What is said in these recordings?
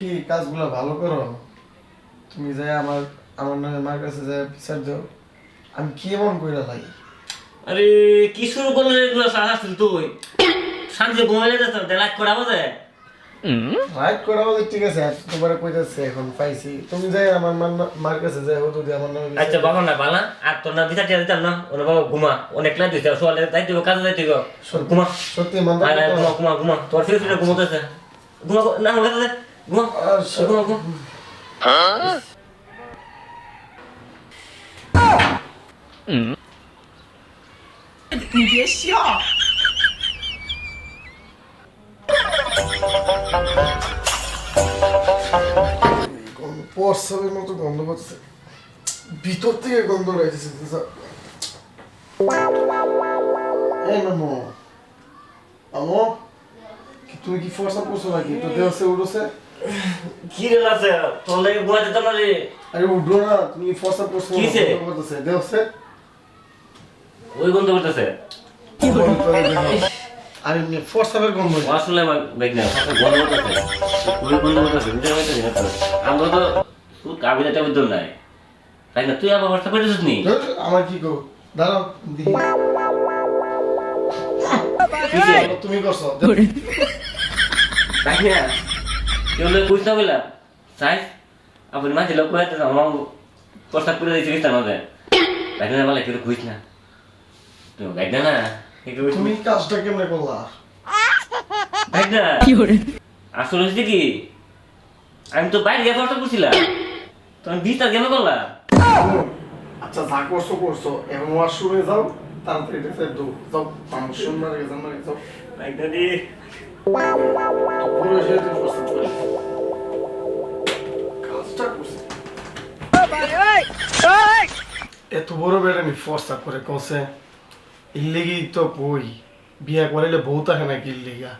কি কাজগুলো ভালো করো। তুমি যাই আমার আমার নামে মার কাছে যাই বিচার দাও। আমি কি এমন কইরা লাগি? আরে কি শুরু করলে এগুলো আসছিস তুই শান্তি ঘুমাইলে যাচ্ছ লাইক করা বোঝে রাইট করা বলে ঠিক আছে, তোমার কইতাছে এখন পাইছি। তুমি যাই আমার মার কাছে যাই হতো দিয়ে আমার নামে বিচার আচ্ছা দাও। বাবা না বালা আর তোর না বিচার দিতাম না ওরে বাবা ঘুমা অনেক লাইট দিছে সোয়ালে যাইতে হবে কাজে যাইতে হবে ঘুমা সত্যি মন্দা আরে ঘুমা ঘুমা ঘুমা তোর ফিরে ফিরে ঘুমোতেছে ঘুমা না হলে ঘুমা ঘুমা ঘুমা你别笑。প্রস্রাবের মতো গন্ধ করছে, ভিতর থেকে গন্ধ রয়েছে। এই মামু, মামু তুমি কি ফর্সা করছো নাকি? তো দেহছে উঠছে। কি রে আছে তোর লাগে ঘুমা দিতাম না রে আরে উঠো না, তুমি কি ফর্সা করছো? কিসে? করতেছে দেহছে। ওই গন্ধ করতেছে আরে ফর্সাবের গন্ধ। আসলে আমার দেখ না গন্ধ করতেছে ওই গন্ধ করতেছে বুঝতে পারছিস না তো আমরা তো তুই কাবিলা টাবিল দল নাই তাই না তুই আবার হোয়াটসঅ্যাপ করেছিস নি আমার কি গো, দাঁড়াও দেখি। কিসে তুমি করছো তাই না কেউ লোক বুঝতে পারলা সাই আপনি মাঝে লোক করে আমার প্রস্তাব করে দিয়েছি কিস্তার মাঝে তাই না বলে কেউ বুঝ না তুমি গাইড না একটু তুমি কাজটা কেমনে করলা? গাইড না আসলে হচ্ছে কি আমি তো বাইরে গিয়ে প্রস্তাব করছিলাম তুমি বিস্তার কেন করলা আচ্ছা যা করছো করছো, এখন ওয়াশরুমে যাও, তাড়াতাড়ি রেখে দাও। যাও মানুষ শুনবার আগে জানবার আগে যাও। গাইডটা দি পুরো এসে তুমি প্রস্তাব করে কাজটা করছে। এত বড় বেড়ানি ফর্সা করে কসে ইল্লেগি তো কই বিয়া করাইলে বউ থাকে নাকি ইল্লেগা?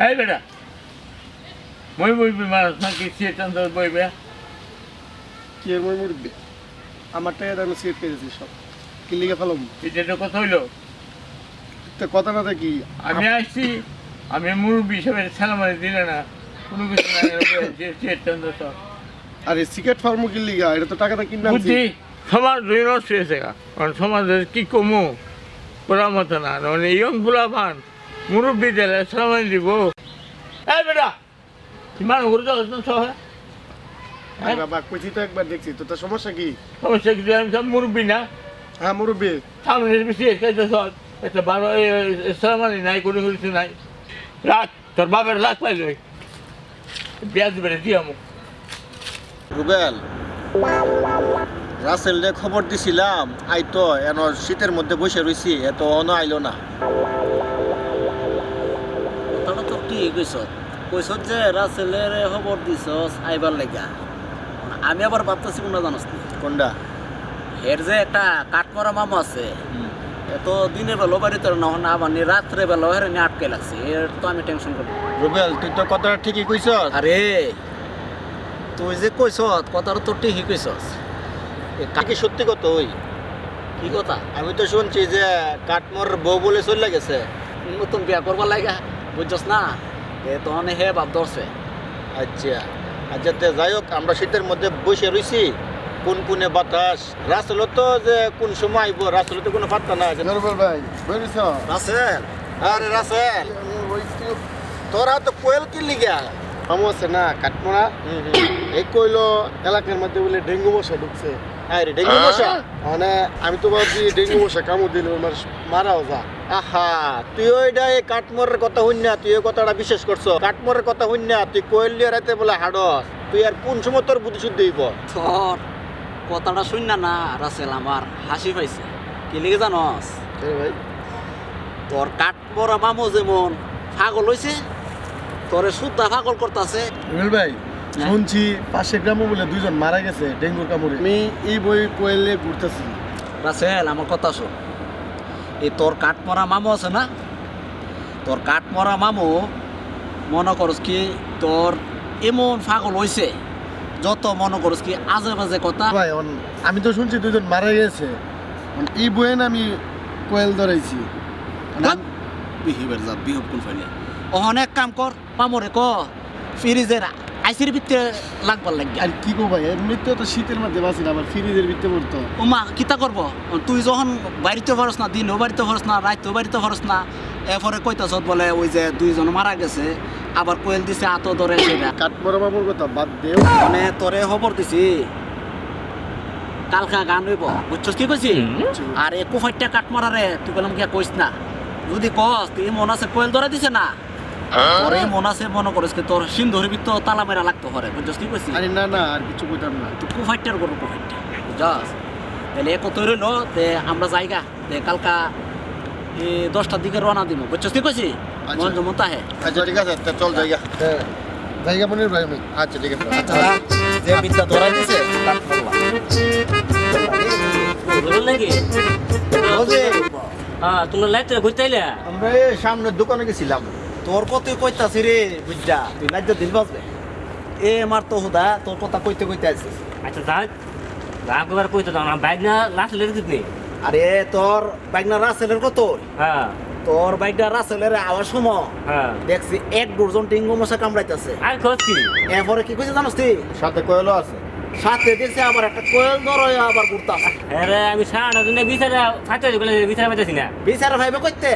এই বেটা মই বইবি মানুষ নাকি চেতন তোর বইবে কি এর মই মুরব্বি আমার টাকা আমি সেট করেছি সব কি লিখে ফেলাম। এটা তো কথা হইলো তো কথা না কি আমি আসছি আমি মুরব্বী হিসেবে সালামারি দিলে না কোনো কিছু না চেতন তো সব আরে সিগারেট ফার্মো কি লিগা, এটা তো টাকাটা কিনলাম। বুদ্ধি সমাজ দুই নষ্ট হয়েছে কারণ সমাজের কি কমু করার মতো না মানে ইয়ং ফুলা পান মুরব্বী দিলে সালামারি দিব এই বেটা তুই মানুষ করে যাচ্ছ না সহ আরে বাবা কইছি তো একবার দেখছি তো, তার সমস্যা কি? সমস্যা কিছু আমি সব মুরব্বী না হ্যাঁ মুরব্বি। সামনে বেশি এসে সব একটা বারো সালামারি নাই কোনো কিছু নাই রাখ তোর বাবার লাখ পাইল পেঁয়াজ বেড়ে দিয়ে আমু রুবেল রাসেলরে খবর দিছিলাম আইতো এন শীতের মধ্যে বসে রইছি এত অন আইলো না। কথাটা তো ঠিক কইস যে রাসেলের খবর দিছ আইবার লাগা আমি আবার ভাবতেছি কোনটা জানাস নি কোনটা? এর যে একটা কাঠমরা মামা আছে এত দিনের বেলা বাড়িতে না মানে রাত্রে বেলা হেরে নিয়ে আটকে লাগছে এর তো আমি টেনশন করি। রুবেল তুই তো কথাটা ঠিকই কইছ। আরে তুই যে কইস কথাটা তো ঠিকই কইছস কাকি সত্যি কথা ওই কি কথা আমি তো শুনছি যে কাঠমোর বউ বলে চলে গেছে। নতুন বিয়া করবার লাগা বুঝছস না এ তখন হে ভাব ধরছে। আচ্ছা আচ্ছা তে যাই হোক আমরা শীতের মধ্যে বসে রইছি কোন কোনে বাতাস রাসেল তো যে কোন সময় আইব রাসেল তো কোনো পাত্তা না আছে। নরবল ভাই বলিস রাসেল আরে রাসেল তোরা তো কোয়েল কি লিগা মামু আছে না কাঠমোড়া, এই কইলো এলাকার মধ্যে বলে ডেঙ্গু মশা ঢুকছে। আরে ডেঙ্গু মশা মানে আমি তো ভাবছি ডেঙ্গু মশা কামড় দিলে মারাও যা। আহা তুই ওইটা এই কাঠমোরের কথা হইন না, তুই ওই কথাটা বিশ্বাস করছো। কাঠমোরের কথা হইন না, তুই কোয়েল লিয়ে রাইতে বলে হাডস। তুই আর কোন সময় তোর বুদ্ধি শুদ্ধ হইব? তোর কথাটা শুন না রাসেল আমার হাসি পাইছে কি লিগে জানস ভাই তোর কাঠ পরা মামু যেমন পাগল হইছে তোরে সুদ্ধা পাগল করতেছে। রুবেল ভাই শুনছি পাশে গ্রামে বলে দুইজন মারা গেছে ডেঙ্গুর কামড়ে। আমি এই বই কোয়েলে ঘুরতেছি। রাসেল আমার কথা শোন এই তোর কাঠ মরা মামু আছে না তোর কাঠ মরা মামু মনে করস কি তোর এমন পাগল হইছে যত মনে করস কি আজে বাজে কথা ভাই আমি তো শুনছি দুজন মারা গেছে এই বইয়েন আমি কোয়েল ধরাইছি বিহেভিয়ার যা বিহেভ কোন ফাইলে অনেক কাম কর পামরে ক ফ্রিজের আইসির ভিতরে লাগবার লাগবে আর কি কো ভাই এমনিতে তো শীতের মধ্যে বাঁচি না আবার ফ্রিজের ভিতরে পড়তো ওমা কিতা করব তুই যখন বাড়িতে পারস না দিনও বাড়িতে পারস না রাইতেও বাড়িতে পারস না এরপরে কইতাছ বলে ওই যে দুইজন মারা গেছে আবার কোয়েল দিছে আতো ধরে সেটা কাঠমোড়া বাবুর কথা বাদ দেও মানে তোরে খবর দিছি কালকা গান হইব বুঝছস কি কইছি আর এ কুফাইটটা কাট মারারে তুই বললাম কি কইস না যদি কস তুই মন আছে কোয়েল ধরে দিছে না তোরে মন আছে মনে করিস কি তোর সিন্ধুর ভিতর তালা মেরা লাগতো হরে বুঝছস কি কইছি আরে না না আর কিছু কইতাম না তুই কুফাইটটার করবো কুফাইটটা বুঝছস তাহলে এক তৈরি হইলো তে আমরা যাইগা তে কালকা 10টার দিকে রওনা দিব বুঝছস কি কইছি মন জমন তাহে আচ্ছা ঠিক আছে তা চল জায়গা জায়গা মনির ভাই আমি আচ্ছা ঠিক আছে আচ্ছা যে বিদ্যা ধরাই দিছে কাট মারবা বলুন নাকি বলছি হ্যাঁ তোমরা লাইট ঘুরতে আইলা আমরা এই সামনের দোকানে গেছিলাম তোর কত কইতাছি রে বুঝা তুই লাজ্জা দিল বাজবে এ মার তো হুদা তোর কথা কইতে কইতে আছিস আচ্ছা যাক যা একবার কইতো না বাইক না লাস্ট লেগে দিতে আরে তোর বাইকনা রাসেলের কত হ্যাঁ তোর বাইকটা রাসেলের আওয়াজ সময় হ্যাঁ দেখছি 1 ডজন টিঙ্গু মশা কামড়াইতেছে আর খোঁজছি এরপরে কি কইছে জানোস তুই সাথে কোয়েলও আছে সাথে দেখছি আবার একটা কোয়েল ধরে আবার ঘুরতাছে আরে আমি সারা দিনে বিচারে ফাটে গেলে বিচারে পাইতেছি না বিচারে ভাইবে কইতে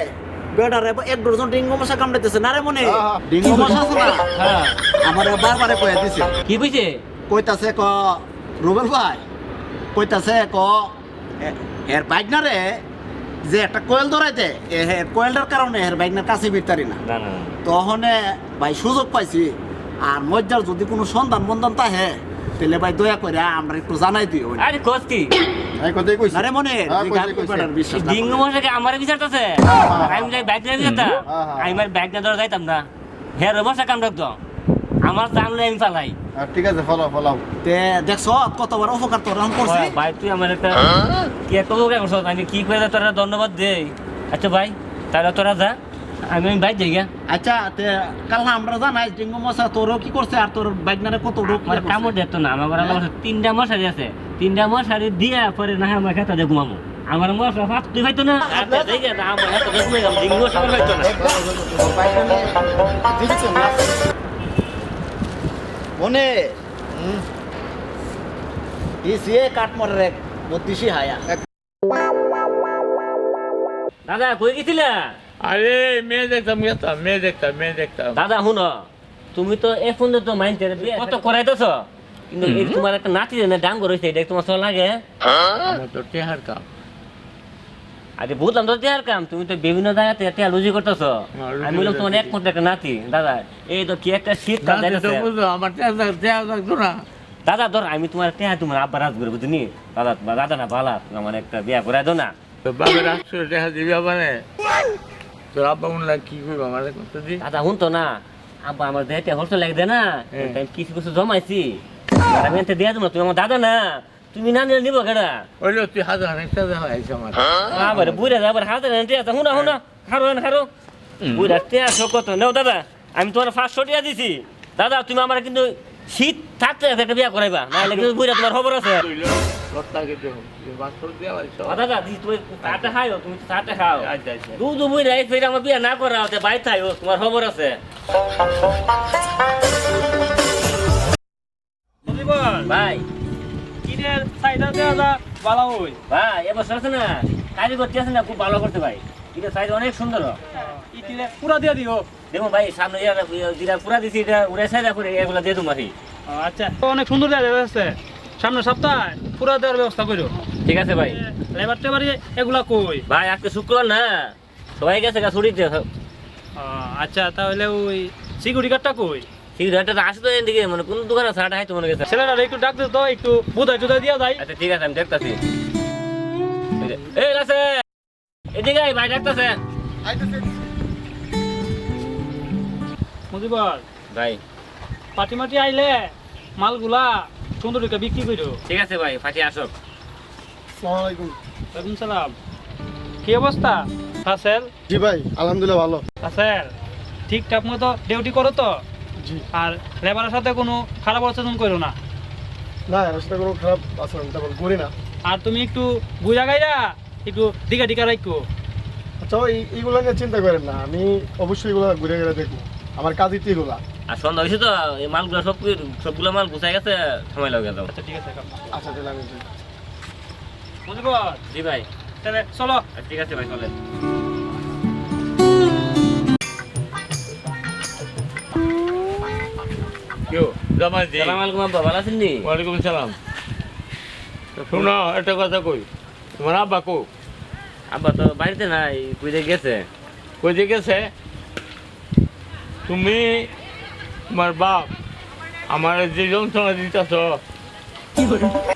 বেটারে 1 ডজন টিঙ্গু মশা কামড়াইতেছে না রে মনে ডিঙ্গু মশা আছে না হ্যাঁ আমার বারবারে কইয়া দিছে কি কইছে কইতাছে ক রুবেল ভাই কইতাছে ক এর বাইকনারে যে একটা কোয়েল ধরাইতে এর কোয়েলটার কারণে এর বাইকনার কাছে বিরতারি না না না তখন ভাই সুযোগ পাইছি আর মজ্জার যদি কোনো সন্ধান বন্ধন তাহে তাহলে ভাই দয়া করে আমরা একটু জানাই দিও আরে খোঁজছি এই কথাই কইছি আরে মনে বিশ্বাস না ডিঙ্গু মশাকে আমার বিচারতেছে আমি যাই বাইক নিয়ে যেতাম আমি বাইক না ধরে যাইতাম না হ্যাঁ মশা কাম রাখতো আমার জানলে আমি চালাই ঠিক আছে ফলাও তে দেখছো কতবার উপকার তোর রাম করছি ভাই তুই আমার একটা কি একটা উপকার করছ আমি কি করে তোরা ধন্যবাদ দেই আচ্ছা ভাই তাহলে তোরা যা আমি বাইক যাই গা আচ্ছা তে কাল না আমরা জানাই ডিঙ্গু মশা তোরও কি করছে আর তোর বাইকনারে কত রোগ আমার কামড় দেখতো না আমার আমার 3টা মশারি আছে 3টা মশারি দিয়া পরে না আমার খেতে ঘুমামো আমার মশা ফাট তুই ভাইতো না যাই গা আমার হাতে ঘুমাই গেলাম ডিঙ্গু মশা ভাইতো না মনে ইসে কাট মরে বদ্দিশি হায়া দাদা কই গেছিলা আরে মেয়ে দেখতাম দাদা শুনো তুমি তো এ ফোন তো মাইন্ড কত করাইতেছ কিন্তু এই তোমার একটা নাতি না ডাঙ্গ রয়েছে এটা তোমার সব লাগে আমার তো টেহার কাম আরে বুঝলাম তো দেয়ার কাম তুমি তো বিভিন্ন জায়গাতে এটা লুজি করতেছ লুজি আমি বললাম তোমার করতেছি। একমাত্র একটা নাতি দাদা এই তো কি একটা শীত কাল যাইতেছে বুঝলো আমার টেহার লাগতো না দাদা ধর আমি তোমার টেহা তোমার আব্বা রাজ করে বুঝনি দাদা দাদা না বালা আমার একটা বিয়া করে দাও না তো বাবার আসলে টেহা দিবি মানে তোর আব্বা মনে লাগে কি করবো আমার করতে দি দাদা শুনতো না আব্বা আমার দেহটা হলসে লাগে দে না হ্যাঁ। আমি কিছু কিছু জমাইছি আর আমি এতে দিয়ে দেবো না তুমি আমার দাদা না তুমি না নিলে নিবো কেডা ওইলো তুই হাজার অনেকটা দেখা হয়েছে আমার আবার বুড়া আবার হাতে রেন্টে আছে হুনা হুনা খারো বুড়া টিয়া কত নেও দাদা আমি তোমার 500 টাকা দিছি দাদা তুমি আমার কিন্তু শীত থাকতে একটা বিয়া করাইবা নাহলে কিন্তু বুড়া তোমার খবর আছে লটটাকে দেখো বাস্তব দেওয়া হয়েছে দাদা তুমি চাটা খাও তুমি চাটা খাও আচ্ছা আচ্ছা দুধ বুড়া এই ফের আমার বিয়া না করা হতে বাইরে থাইও তোমার খবর আছে ভাই কিনের চাহিদা দেওয়া যা ভালো হই ভাই এবছর আছে না কাজ করতে আছে না খুব ভালো করতে ভাই এটা সাইজ অনেক সুন্দর ইটিলে পুরা দিয়ে দিও দেখো ভাই সামনে যেটা পুরা দিছি এটা উড়ে সাইডা করে এগুলো দিয়ে তোমার আচ্ছা তো অনেক সুন্দর দেওয়া যাচ্ছে সামনে সপ্তাহে পুরা দেওয়ার ব্যবস্থা করো ঠিক আছে ভাই লেবার টেবারি এগুলা কই ভাই আজকে শুক্রবার না সবাই গেছে গা ছুটিতে আচ্ছা তাহলে ওই সিকিউরিটি গার্ডটা কই সিগারেটটা আসে তো এদিকে মানে কোন দোকানে ছাড়া হয় তো মনে গেছে ছেলেরা একটু ডাক দিও তো একটু বুধাই টুধাই দিয়া যায় আচ্ছা ঠিক আছে আমি দেখতাছি এই রাসে এদিকে আয়, ভাই ডাকতাছে মুজিবর ভাই পাটি মাটি আইলে মালগুলা সুন্দর করে বিক্রি করো ঠিক আছে ভাই ফাটি আসক আসসালামু আলাইকুম ওয়ালাইকুম সালাম কি অবস্থা হাসেল জি ভাই আলহামদুলিল্লাহ ভালো হাসেল ঠিকঠাক মতো ডিউটি করো তো জি আর লেবারের সাথে কোনো খারাপ আচরণ করো না না এর সাথে কোনো খারাপ আচরণ তেমন করি না। আর তুমি একটু বুঝা গাইরা একটু দিকা দিকা রাখো। আচ্ছা এইগুলো নিয়ে চিন্তা করেন না, আমি অবশ্যই এগুলো ঘুরে ঘুরে দেখবো, আমার কাজই তো এগুলা। আর সন্ধ্যা হয়েছে তো এই মালগুলো সবগুলো মাল গুছাই গেছে, সময় লাগে যাও। আচ্ছা ঠিক আছে কাকা। আচ্ছা তাহলে আমি যাই। বুঝবো জি ভাই, তাহলে চলো। ঠিক আছে ভাই, চলেন। কেউ জামাইজি সালাম আলাইকুম আব্বা, ভালো আছেন নি? ওয়ালাইকুম সালাম। শোনো একটা কথা কই, তোমার আব্বা কো আব্বা তো বাড়িতে নাই, কইতে গেছে। কই যে গেছে? তুমি তোমার বাপ আমার যে যন্ত্রণা দিতেছ,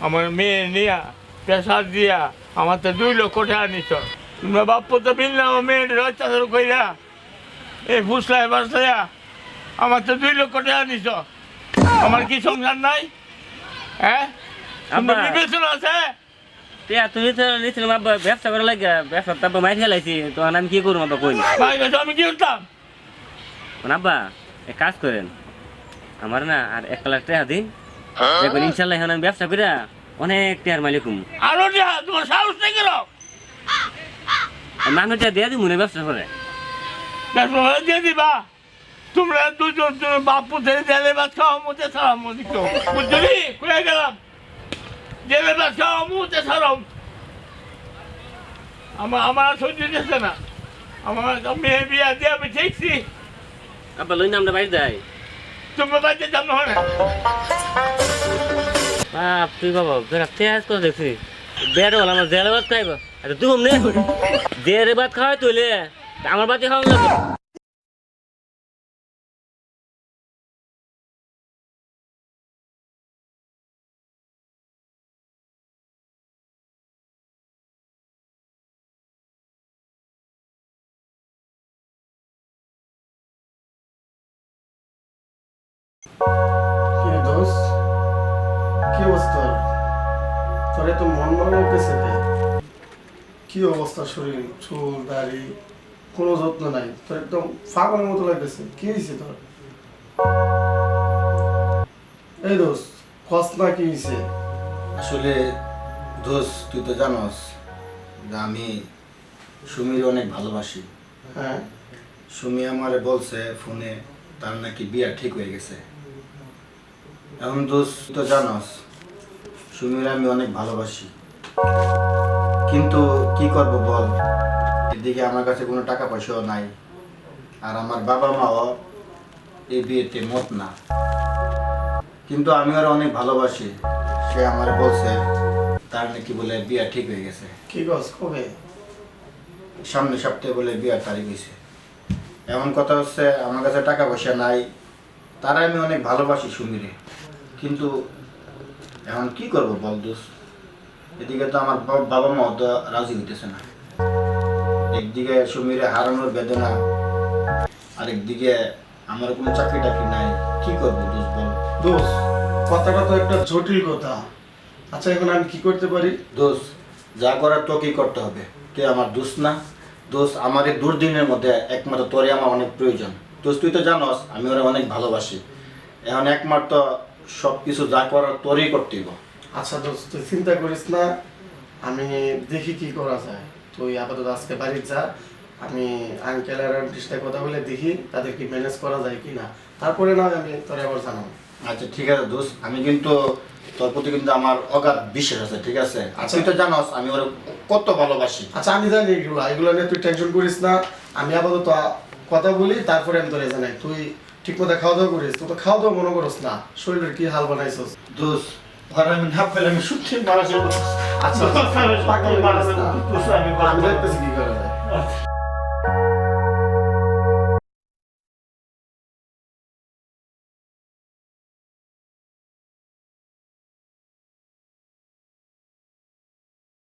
আমার মেয়ে নিয়া পেশার দিয়া আমার তো 2 লক্ষ টাকা নিছ। তোমরা বাপ তো বিল না আমার মেয়ের অত্যাচার কইরা এই ফুসলায় বাসলাইয়া আমার তো 2 লক্ষ টাকা নিছ। আমার কি সংসার নাই? হ্যাঁ আব্বা। বিবেচনা আছে? তুমি তো নিয়েছিলাম আব্বা ব্যবসা করে লাগে, ব্যবসা তো আব্বা মাইর খেলাইছি, তখন আমি কি করবো আব্বা কই? ভাই গেছো আমি কি করতাম? আব্বা এক কাজ করেন, আমার না আর 1 লাখ টাকা দিন, দেখবেন ইনশাল্লাহ এখন আমি ব্যবসা করে অনেক টাকার মালিক হবো। আরো দিয়া তোমার সাহস নেই কেন? মানুষ দিয়ে দিব মনে ব্যবসা করে। ব্যবসা দিয়ে দিবা? তোমরা দুজন তুমি বাপ পুতে জেলে ভাত খাওয়া মুতে সারাম বুঝছো? বুঝলি কয়ে গেলাম জেলে ভাত খাওয়া মুতে সারাম। আমার সহ্য দিচ্ছে না, আমার মেয়ে বিয়া দিয়ে আমি ঠিকছি। আব্বা লই না আমরা বাড়ি যাই। তুমি বাড়িতে যাম না হয় বাপ তুই বাবা বেড়া তেজ করে দেখছি বেড়ে বল আমার জেলে ভাত খাইব। আচ্ছা তুই নে জেলে ভাত খাওয়াই তুইলে আমার বাতি খাওয়া যাবে। কি রে দোস্ত, কি অবস্থা তোর? এত মন মনে হইতেছে কে? কি অবস্থা শরীর, চুল দাড়ি কোনো যত্ন নাই, তোর একদম পাগলের মতো লাগতেছে। কি হয়েছে তোর? এই দোস্ত কস না কি হয়েছে? আসলে দোষ তুই তো জানোস যে আমি সুমির অনেক ভালোবাসি। হ্যাঁ সুমি আমারে বলছে ফোনে তার নাকি বিয়া ঠিক হয়ে গেছে। এখন দোষ তুই তো জানোস সুমির আমি অনেক ভালোবাসি, কিন্তু কি করব বল, এদিকে আমার কাছে কোনো টাকা পয়সাও নাই, আর আমার বাবা মাও এই বিয়েতে মত না। কিন্তু আমি ওরা অনেক ভালোবাসি, সে আমার বলছে তার নাকি বলে বিয়া ঠিক হয়ে গেছে। কি কস কবে? সামনে সপ্তাহে বলে বিয়ার তারিখ হয়েছে। এমন কথা হচ্ছে আমার কাছে টাকা পয়সা নাই, তারা আমি অনেক ভালোবাসি সুমিরে, কিন্তু এখন কি করব বল দোষ, এদিকে তো আমার বাবা মাও তো রাজি হইতেছে না। একদিকে সুমিরে হারানোর বেদনা, আরেকদিকে আমার কোনো চাকরি টাকরি নাই, কি করব দোষ বল। দোষ কথাটা তো একটা জটিল কথা। আচ্ছা এখন আমি কি করতে পারি? দোষ যা করার তোকেই করতে হবে, কে আমার দোষ না। দোষ আমার এই দুর্দিনের মধ্যে একমাত্র তোরে আমার অনেক প্রয়োজন। দোষ তুই তো জানোস আমি ওরা অনেক ভালোবাসি, এখন একমাত্র সব কিছু যা করার তোরেই করতে হইব। আচ্ছা দোস্ত তুই চিন্তা করিস না, আমি দেখি কি করা যায়। তুই আপাতত আজকে বাড়ি যা, আমি আঙ্কেল আর আন্টির সাথে কথা বলে দেখি তাদের কি ম্যানেজ করা যায় কি না, তারপরে না আমি তোরে আবার জানাবো। আচ্ছা ঠিক আছে দোষ, আমি কিন্তু তোর প্রতি কিন্তু আমার অগাধ বিশ্বাস আছে, ঠিক আছে? আচ্ছা। তুই তো জানোস আমি ওরা কত ভালোবাসি। আচ্ছা আমি জানি এগুলো নিয়ে তুই টেনশন করিস না, আমি আপাতত কথা বলি তারপরে আমি তোরে জানাই। তুই ঠিক মতো খাওয়া দাওয়া করিস, তুই তো খাওয়া দাওয়া মনে করস না, শরীরের কি হাল বানাইছস। দোষ ওরা আমি না পেলে আমি সত্যি মারা যাবো। আচ্ছা পাগল মারিস না, আমি দেখতেছি কি করা যায়।